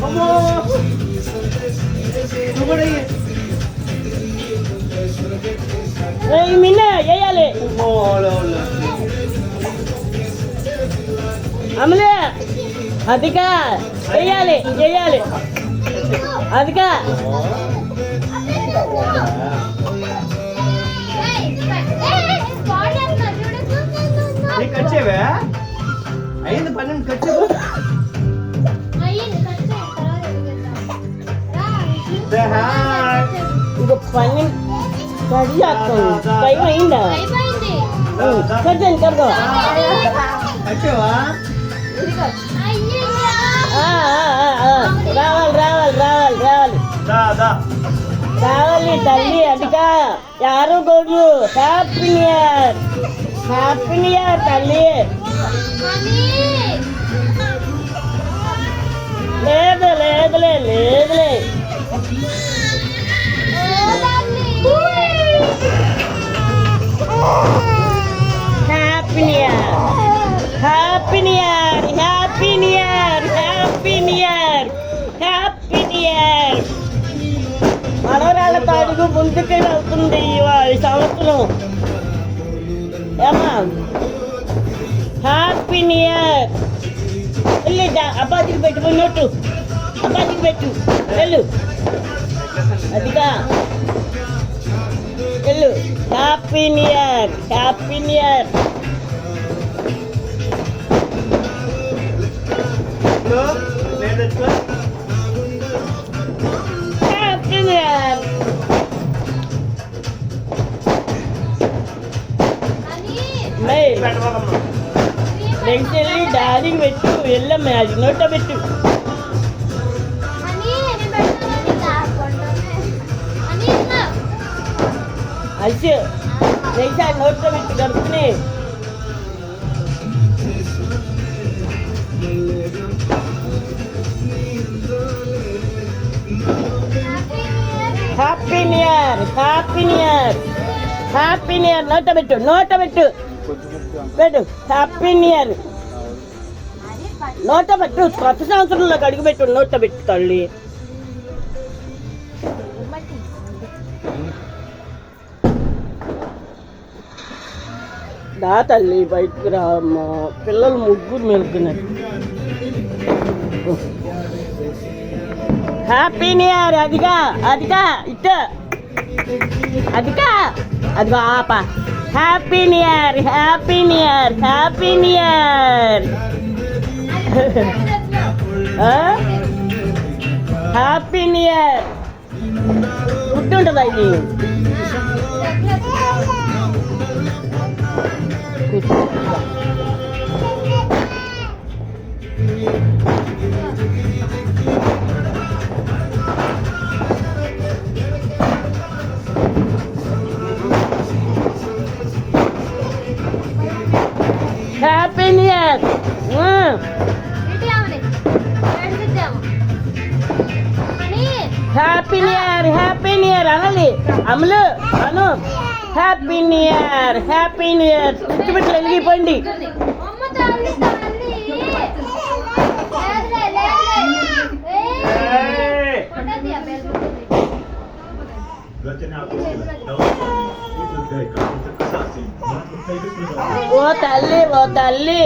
అమ్మో మిన్న వేయాలి అమలే అదిగా వేయాలి వేయాలి అదిగా కచ్చేవే అయింది 12 కచ్చేవా ఇంకో 12 కడి టైం అయిందా కట్టండి కడదాం కచ్చేవా రావాలి రావాలి రావాలి రావాలి రావాలి తల్లి అదిగా యారు గోడు హ్యాపీ న్యూ ఇయర్ తల్లి లేదు లేదులే లేదులే happy new year happy new year happy new year happy new year happy new year మనవరాళ్ళతో అడుగు ముందుకే వెళ్తుంది ఈ సంవత్సరం ఏమా హ్యాపీ న్యూ ఇయర్ వెళ్ళి అబ్బాయికి పెట్టు నోటు అబ్బాయికి పెట్టు వెళ్ళు అదిగా వెళ్ళు happy new year happy new year happy new year next వెళ్ళి డాడీకి పెట్టు వెళ్ళమ్మా అది నోట పెట్టు అచ్చు నెక్స్ట్ అది నోట్లో పెట్టు గడుపుని happy new year happy new year happy new year నోట పెట్టు పెట్టు హ్యాపీ న్యూ ఇయర్ నోట పెట్టు కొత్త సంవత్సరంలో అడుగు పెట్టు నోట పెట్టు తల్లి దా తల్లి బయటకు రా అమ్మా పిల్లలు ముగ్గురు మెలుకున్నారు హ్యాపీ న్యూ ఇయర్ అదిగా ఇట్టు అదిగా అదిగో ఆప happy new year happy new year happy new year happy new year గుర్తుంటుందా ఇది happy new year happy new year happy new year అనాలి అమలు అను happy new year happy new year చుట్టుపెట్లు వెళ్ళిపోండి ఓ తల్లి